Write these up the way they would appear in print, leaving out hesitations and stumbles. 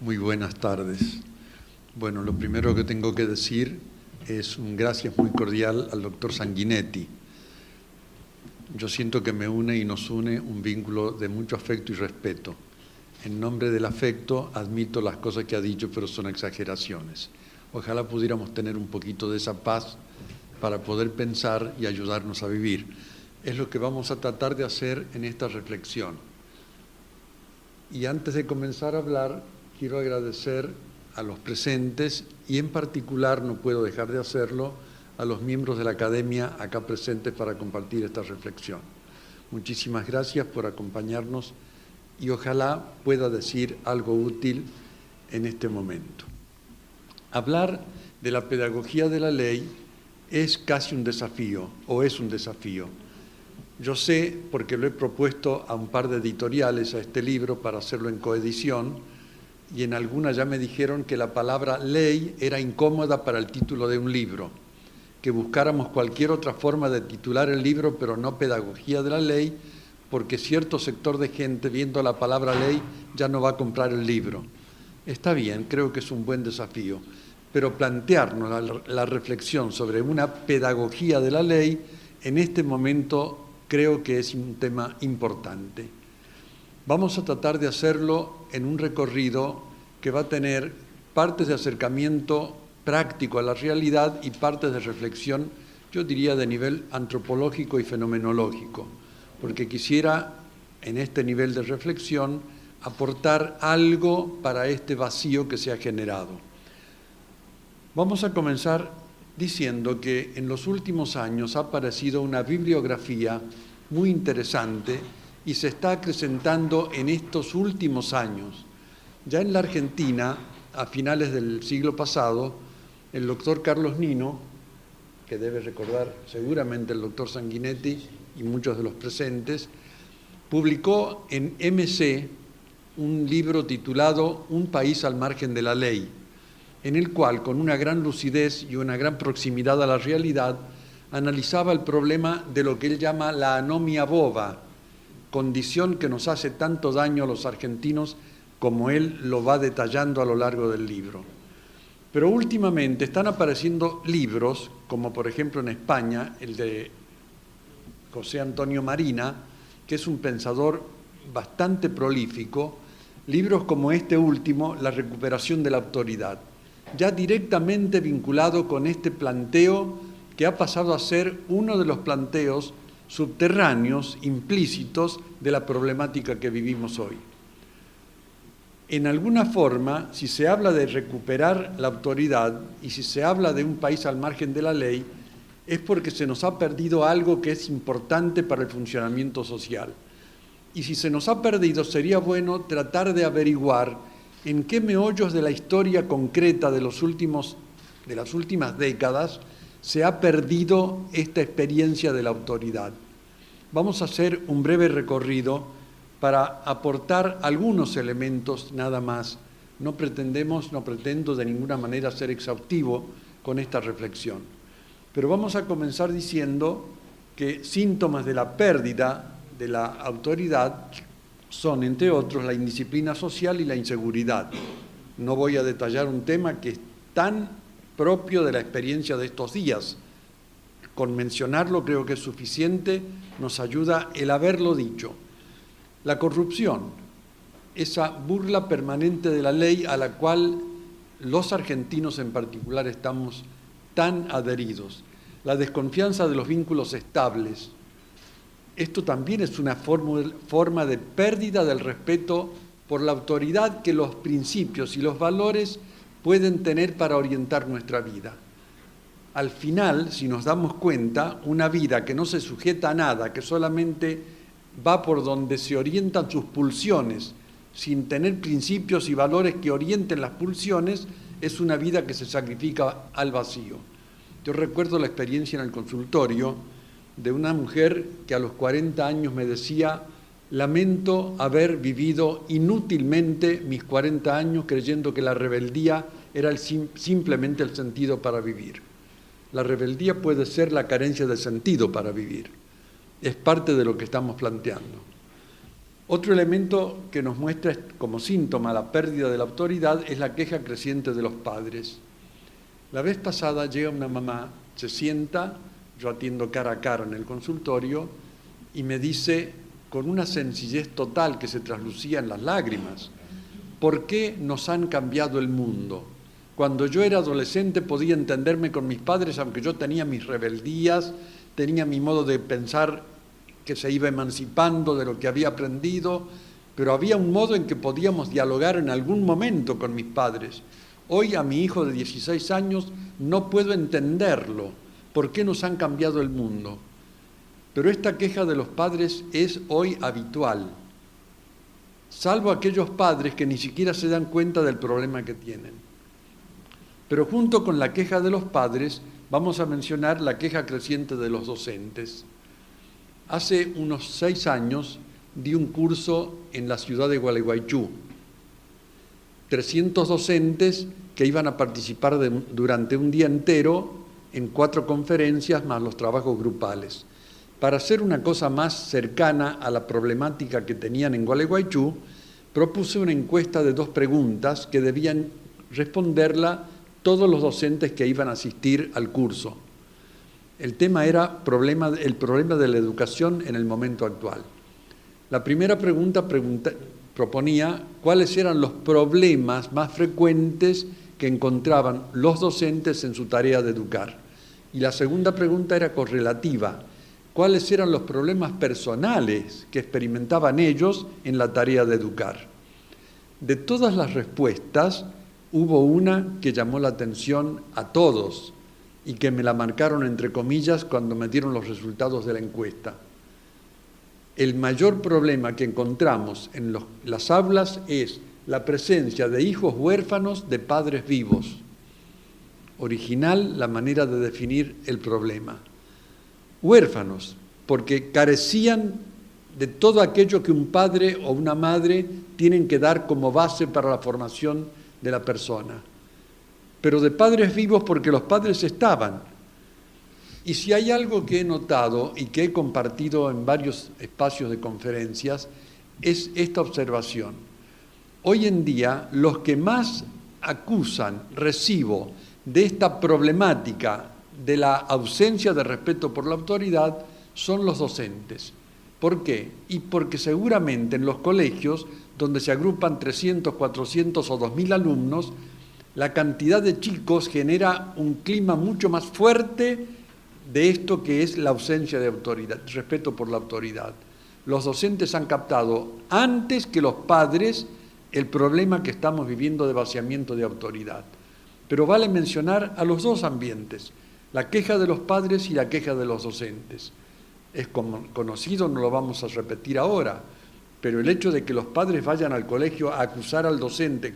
Muy buenas tardes. Bueno, lo primero que tengo que decir es un gracias muy cordial al doctor Sanguinetti. Yo siento que me une y nos une un vínculo de mucho afecto y respeto. En nombre del afecto admito las cosas que ha dicho, pero son exageraciones. Ojalá pudiéramos tener un poquito de esa paz para poder pensar y ayudarnos a vivir. Es lo que vamos a tratar de hacer en esta reflexión. Y antes de comenzar a hablar, quiero agradecer a los presentes y en particular, no puedo dejar de hacerlo, a los miembros de la Academia acá presentes para compartir esta reflexión. Muchísimas gracias por acompañarnos y ojalá pueda decir algo útil en este momento. Hablar de la pedagogía de la ley es casi un desafío, o es un desafío. Yo sé, porque lo he propuesto a un par de editoriales a este libro para hacerlo en coedición, y en alguna ya me dijeron que la palabra ley era incómoda para el título de un libro, que buscáramos cualquier otra forma de titular el libro, pero no pedagogía de la ley, porque cierto sector de gente, viendo la palabra ley, ya no va a comprar el libro. Está bien, creo que es un buen desafío, pero plantearnos la reflexión sobre una pedagogía de la ley, en este momento creo que es un tema importante. Vamos a tratar de hacerlo en un recorrido que va a tener partes de acercamiento práctico a la realidad y partes de reflexión, yo diría de nivel antropológico y fenomenológico, porque quisiera en este nivel de reflexión aportar algo para este vacío que se ha generado. Vamos a comenzar diciendo que en los últimos años ha aparecido una bibliografía muy interesante y se está acrecentando en estos últimos años. Ya en la Argentina, a finales del siglo pasado, el doctor Carlos Nino, que debe recordar seguramente el doctor Sanguinetti y muchos de los presentes, publicó en MC un libro titulado Un país al margen de la ley, en el cual, con una gran lucidez y una gran proximidad a la realidad, analizaba el problema de lo que él llama la anomia boba, condición que nos hace tanto daño a los argentinos como él lo va detallando a lo largo del libro. Pero últimamente están apareciendo libros, como por ejemplo en España, el de José Antonio Marina, que es un pensador bastante prolífico, libros como este último, La recuperación de la autoridad, ya directamente vinculado con este planteo que ha pasado a ser uno de los planteos subterráneos, implícitos, de la problemática que vivimos hoy. En alguna forma, si se habla de recuperar la autoridad y si se habla de un país al margen de la ley, es porque se nos ha perdido algo que es importante para el funcionamiento social. Y si se nos ha perdido, sería bueno tratar de averiguar en qué meollos de la historia concreta de las últimas décadas se ha perdido esta experiencia de la autoridad. Vamos a hacer un breve recorrido para aportar algunos elementos nada más. No pretendo de ninguna manera ser exhaustivo con esta reflexión. Pero vamos a comenzar diciendo que síntomas de la pérdida de la autoridad son, entre otros, la indisciplina social y la inseguridad. No voy a detallar un tema que es tan propio de la experiencia de estos días. Con mencionarlo creo que es suficiente, nos ayuda el haberlo dicho. La corrupción, esa burla permanente de la ley a la cual los argentinos en particular estamos tan adheridos. La desconfianza de los vínculos estables. Esto también es una forma de pérdida del respeto por la autoridad que los principios y los valores pueden tener para orientar nuestra vida. Al final, si nos damos cuenta, una vida que no se sujeta a nada, que solamente va por donde se orientan sus pulsiones, sin tener principios y valores que orienten las pulsiones, es una vida que se sacrifica al vacío. Yo recuerdo la experiencia en el consultorio de una mujer que a los 40 años me decía: lamento haber vivido inútilmente mis 40 años creyendo que la rebeldía era simplemente el sentido para vivir. La rebeldía puede ser la carencia de sentido para vivir. Es parte de lo que estamos planteando. Otro elemento que nos muestra como síntoma la pérdida de la autoridad es la queja creciente de los padres. La vez pasada llega una mamá, se sienta, yo atiendo cara a cara en el consultorio, y me dice con una sencillez total que se traslucía en las lágrimas: ¿por qué nos han cambiado el mundo? Cuando yo era adolescente podía entenderme con mis padres, aunque yo tenía mis rebeldías, tenía mi modo de pensar que se iba emancipando de lo que había aprendido, pero había un modo en que podíamos dialogar en algún momento con mis padres. Hoy a mi hijo de 16 años no puedo entenderlo. ¿Por qué nos han cambiado el mundo? Pero esta queja de los padres es hoy habitual, salvo aquellos padres que ni siquiera se dan cuenta del problema que tienen. Pero junto con la queja de los padres, vamos a mencionar la queja creciente de los docentes. Hace unos 6 años di un curso en la ciudad de Gualeguaychú. 300 docentes que iban a participar durante un día entero en 4 conferencias más los trabajos grupales. Para hacer una cosa más cercana a la problemática que tenían en Gualeguaychú, propuse una encuesta de 2 preguntas que debían responderla todos los docentes que iban a asistir al curso. El tema era el problema de la educación en el momento actual. La primera pregunta proponía cuáles eran los problemas más frecuentes que encontraban los docentes en su tarea de educar. Y la segunda pregunta era correlativa: cuáles eran los problemas personales que experimentaban ellos en la tarea de educar. De todas las respuestas, hubo una que llamó la atención a todos y que me la marcaron entre comillas cuando me dieron los resultados de la encuesta. El mayor problema que encontramos en las aulas es la presencia de hijos huérfanos de padres vivos. Original la manera de definir el problema. Huérfanos, porque carecían de todo aquello que un padre o una madre tienen que dar como base para la formación de la persona. Pero de padres vivos porque los padres estaban. Y si hay algo que he notado y que he compartido en varios espacios de conferencias, es esta observación. Hoy en día, los que más recibo de esta problemática de la ausencia de respeto por la autoridad son los docentes. ¿Por qué? Y porque seguramente en los colegios, donde se agrupan 300, 400 o 2.000 alumnos, la cantidad de chicos genera un clima mucho más fuerte de esto que es la ausencia de autoridad, respeto por la autoridad. Los docentes han captado antes que los padres el problema que estamos viviendo de vaciamiento de autoridad. Pero vale mencionar a los 2 ambientes, la queja de los padres y la queja de los docentes. Es conocido, no lo vamos a repetir ahora, pero el hecho de que los padres vayan al colegio a acusar al docente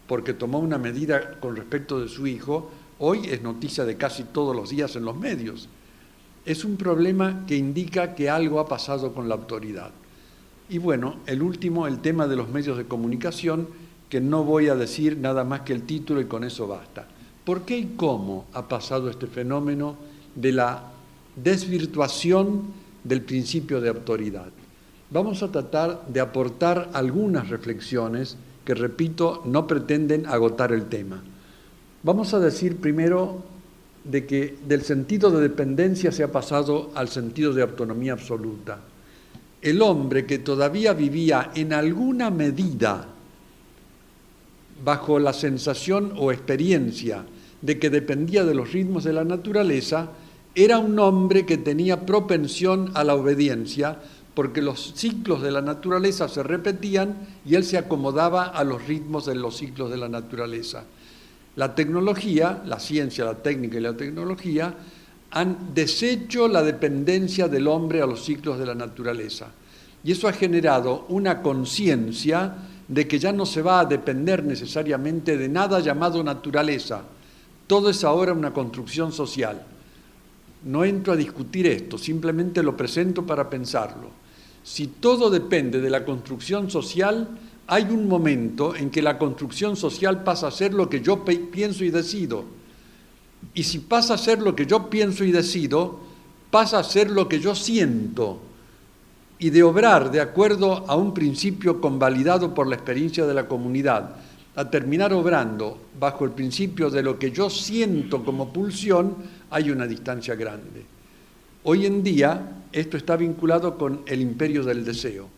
porque tomó una medida con respecto de su hijo, hoy es noticia de casi todos los días en los medios. Es un problema que indica que algo ha pasado con la autoridad. Y bueno, el último, el tema de los medios de comunicación, que no voy a decir nada más que el título y con eso basta. ¿Por qué y cómo ha pasado este fenómeno de la desvirtuación del principio de autoridad? Vamos a tratar de aportar algunas reflexiones que, repito, no pretenden agotar el tema. Vamos a decir primero de que del sentido de dependencia se ha pasado al sentido de autonomía absoluta. El hombre que todavía vivía en alguna medida bajo la sensación o experiencia de que dependía de los ritmos de la naturaleza, era un hombre que tenía propensión a la obediencia, porque los ciclos de la naturaleza se repetían y él se acomodaba a los ritmos de los ciclos de la naturaleza. La tecnología, la ciencia, la técnica y la tecnología han deshecho la dependencia del hombre a los ciclos de la naturaleza. Y eso ha generado una conciencia de que ya no se va a depender necesariamente de nada llamado naturaleza. Todo es ahora una construcción social. No entro a discutir esto, simplemente lo presento para pensarlo. Si todo depende de la construcción social, hay un momento en que la construcción social pasa a ser lo que yo pienso y decido. Y si pasa a ser lo que yo pienso y decido, pasa a ser lo que yo siento. y de obrar de acuerdo a un principio convalidado por la experiencia de la comunidad, a terminar obrando bajo el principio de lo que yo siento como pulsión, hay una distancia grande. Hoy en día esto está vinculado con el imperio del deseo,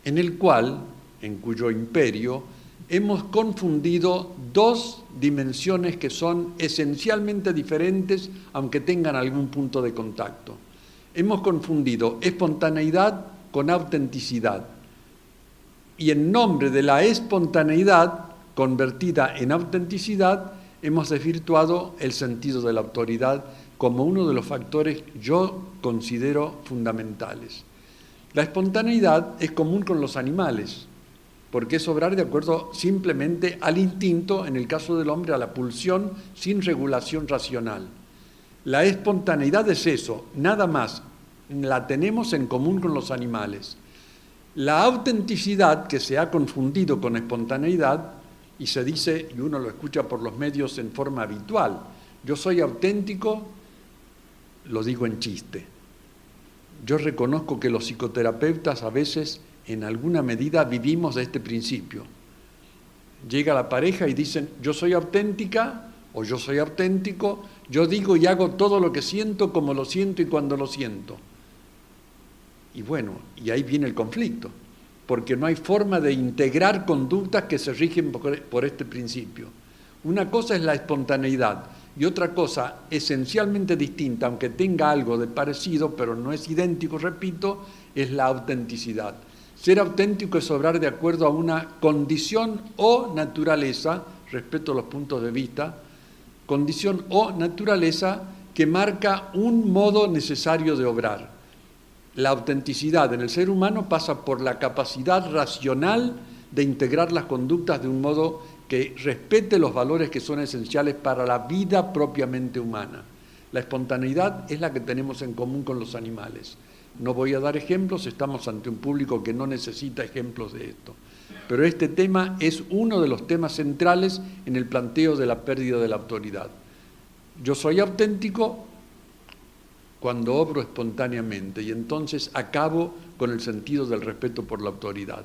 en cuyo imperio hemos confundido dos dimensiones que son esencialmente diferentes, aunque tengan algún punto de contacto. Hemos confundido espontaneidad con autenticidad. Y en nombre de la espontaneidad, convertida en autenticidad, hemos desvirtuado el sentido de la autoridad como uno de los factores yo considero fundamentales. La espontaneidad es común con los animales, porque es obrar de acuerdo simplemente al instinto, en el caso del hombre, a la pulsión sin regulación racional. La espontaneidad es eso, nada más, la tenemos en común con los animales. La autenticidad, que se ha confundido con espontaneidad, y se dice, y uno lo escucha por los medios en forma habitual, yo soy auténtico, lo digo en chiste. Yo reconozco que los psicoterapeutas a veces, en alguna medida, vivimos de este principio. Llega la pareja y dicen, yo soy auténtica o yo soy auténtico, yo digo y hago todo lo que siento, como lo siento y cuando lo siento. Y bueno, y ahí viene el conflicto, porque no hay forma de integrar conductas que se rigen por este principio. Una cosa es la espontaneidad y otra cosa esencialmente distinta, aunque tenga algo de parecido, pero no es idéntico, repito, es la autenticidad. Ser auténtico es obrar de acuerdo a una condición o naturaleza, respeto a los puntos de vista, condición o naturaleza que marca un modo necesario de obrar. La autenticidad en el ser humano pasa por la capacidad racional de integrar las conductas de un modo que respete los valores que son esenciales para la vida propiamente humana. La espontaneidad es la que tenemos en común con los animales. No voy a dar ejemplos, estamos ante un público que no necesita ejemplos de esto. Pero este tema es uno de los temas centrales en el planteo de la pérdida de la autoridad. Yo soy auténtico cuando obro espontáneamente y entonces acabo con el sentido del respeto por la autoridad.